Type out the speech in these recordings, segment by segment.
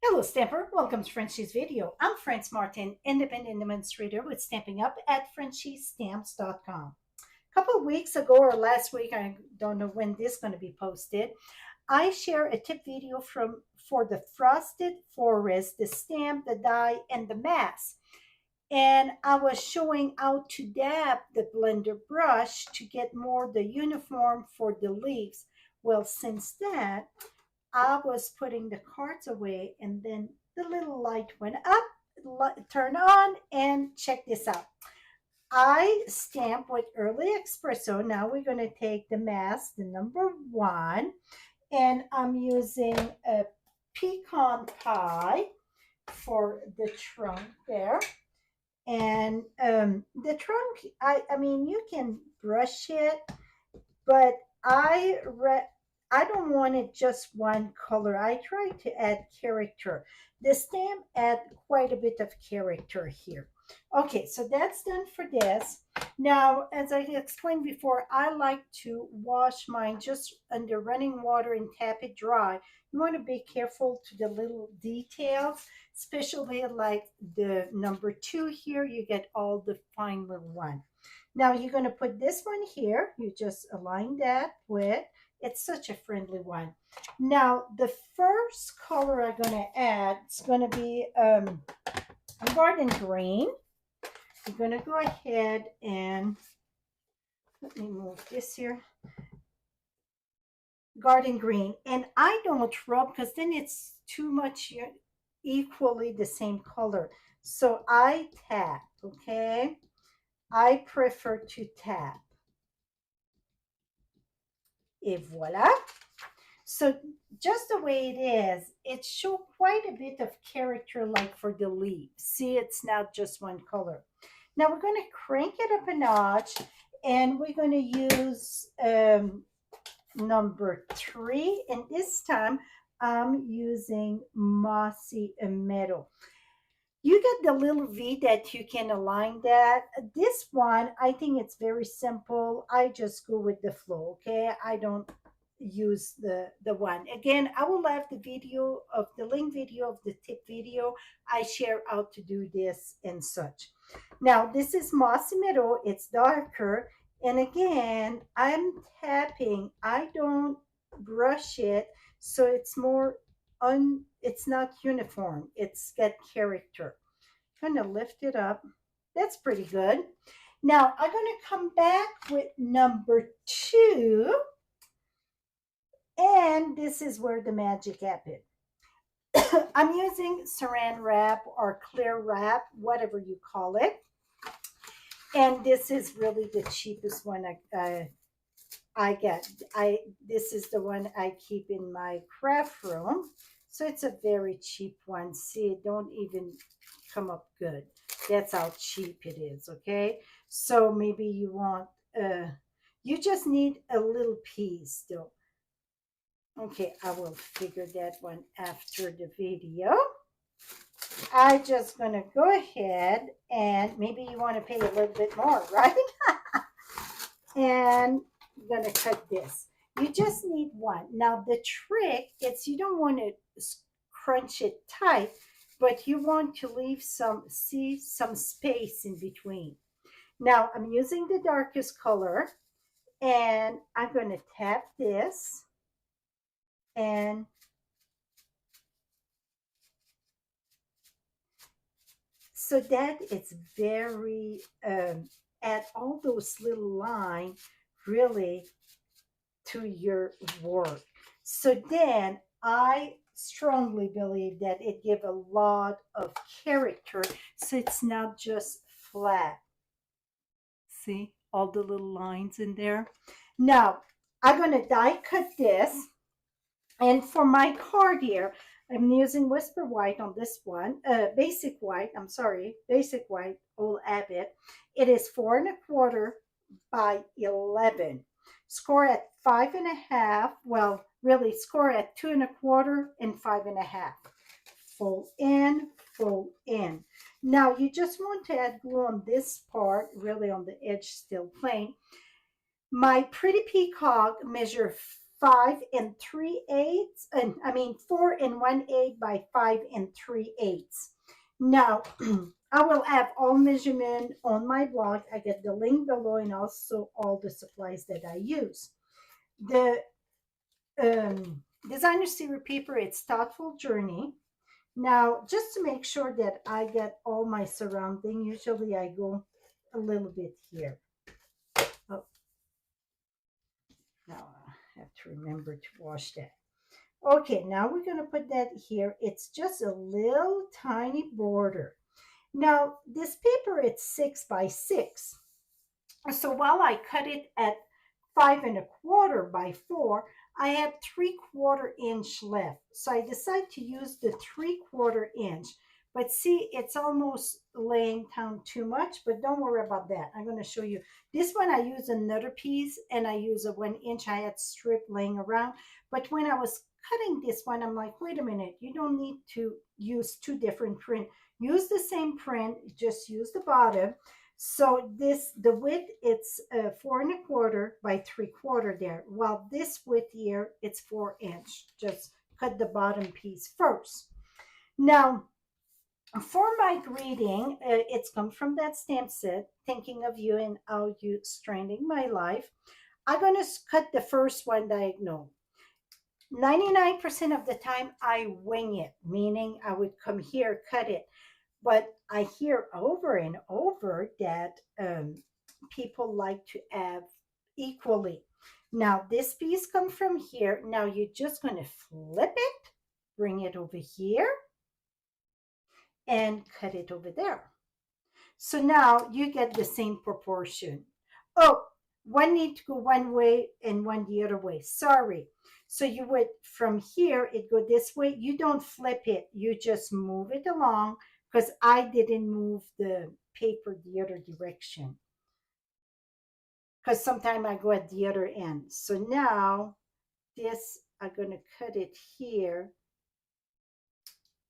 Hello, Stamper. Welcome to Frenchie's video. I'm France Martin, independent demonstrator with Stamping Up at frenchiestamps.com. A couple of weeks ago or last week, I don't know when this is going to be posted, I share a tip video for the Frosted Forest, the stamp, the die, and the mask. And I was showing how to dab the blender brush to get more the uniform for the leaves. Well, since that, I was putting the cards away, and then the little light went up, turned on, and check this out. I stamp with early espresso. Now we're going to take the mask, the number one, and I'm using a pecan pie for the trunk there. And the trunk, I mean, you can brush it, but I don't want it just one color. I try to add character. The stamp add quite a bit of character here. Okay, so that's done for this. Now, as I explained before, I like to wash mine just under running water and tap it dry. You want to be careful to the little details, especially like the number two here. You get all the fine little one. Now you're going to put this one here. You just align that with, it's such a friendly one. Now the first color I'm going to add is going to be garden green. I'm going to go ahead and let me move this here. Garden green. And I don't rub because then it's too much equally the same color. So I tap, okay? I prefer to tap. Et voila. So just the way it is, it shows quite a bit of character like for the leaves. See, it's not just one color. Now we're going to crank it up a notch, and we're going to use number three. And this time I'm using mossy meadow. You get the little V that you can align that. This one, I think it's very simple. I just go with the flow, okay? I don't use the one. Again, I will have the video of the link video of the tip video. I share how to do this and such. Now, this is Mossy Meadow. It's darker. And again, I'm tapping. I don't brush it, so it's more it's not uniform. It's got character. Kind of lift it up. That's pretty good. Now I'm going to come back with number two, and this is where the magic happens. I'm using saran wrap or clear wrap, whatever you call it, and this is really the cheapest one I get. This is the one I keep in my craft room. So it's a very cheap one. See, it don't even come up good. That's how cheap it is, okay? So maybe you want, you just need a little piece though. Okay, I will figure that one after the video. I just gonna go ahead, and maybe you want to pay a little bit more, right? And I'm gonna cut this. You just need one. Now the trick is you don't want to crunch it tight, but you want to leave some space in between. Now I'm using the darkest color, and I'm going to tap this, and so that it's very add all those little lines really to your work. So then I strongly believe that it gives a lot of character, so it's not just flat. See all the little lines in there. Now I'm going to die cut this, and for my card here I'm using Whisper White on this one, basic white, I'm sorry, basic white, Old Abbott. It is 4¼ by 11. Score at 5½. Well, really score at 2¼ and 5½. Fold in, fold in. Now you just want to add glue on this part, really on the edge still plain. My pretty peacock measure 5 3/8, and I mean 4 1/8 by 5 3/8. Now, I will have all measurement on my blog. I get the link below and also all the supplies that I use. The designer series paper, it's Thoughtful Journey. Now, just to make sure that I get all my surrounding, usually I go a little bit here. Oh, now I have to remember to wash that. Okay, now we're going to put that here. It's just a little tiny border. Now, this paper, it's 6 by 6. So while I cut it at 5 1/4 by 4, I had 3/4 inch left. So I decided to use the 3/4 inch. But see, it's almost laying down too much, but don't worry about that. I'm going to show you. This one, I use another piece and I use a 1 inch. I had strip laying around. But when I was cutting this one, I'm like, wait a minute, you don't need to use two different print. Use the same print, just use the bottom. So the width, it's 4 1/4 by 3/4 there. While this width here, it's 4 inch. Just cut the bottom piece first. Now, for my greeting, it's come from that stamp set, Thinking of You and How You Strengthening My Life. I'm going to cut the first one diagonal. 99% of the time, I wing it, meaning I would come here, cut it. But I hear over and over that people like to have equally. Now, this piece comes from here. Now, you're just going to flip it, bring it over here, and cut it over there. So now you get the same proportion. Oh, one need to go one way and one the other way. Sorry. So you would, from here, it go this way. You don't flip it. You just move it along, because I didn't move the paper the other direction. Because sometimes I go at the other end. So now this, I'm going to cut it here.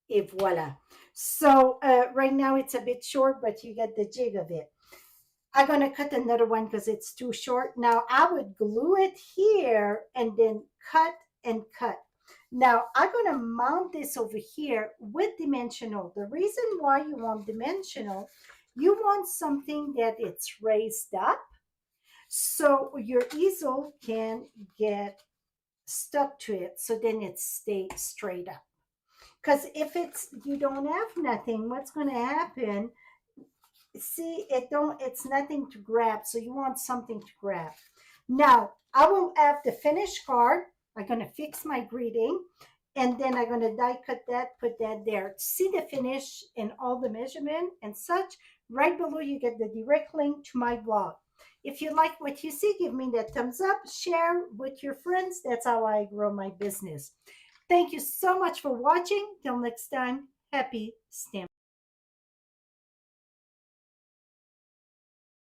Et voila. So right now it's a bit short, but you get the jig of it. I'm going to cut another one because it's too short. Now I would glue it here and then cut and cut. Now, I'm going to mount this over here with dimensional. The reason why you want dimensional, you want something that it's raised up so your easel can get stuck to it, so then it stays straight up. Because if you don't have nothing, what's going to happen? See, it's nothing to grab, so you want something to grab. Now, I will have the finished card. I'm going to fix my greeting, and then I'm going to die cut that, put that there. See the finish and all the measurement and such. Right below, you get the direct link to my blog. If you like what you see, give me that thumbs up, share with your friends. That's how I grow my business. Thank you so much for watching. Till next time, happy stamping.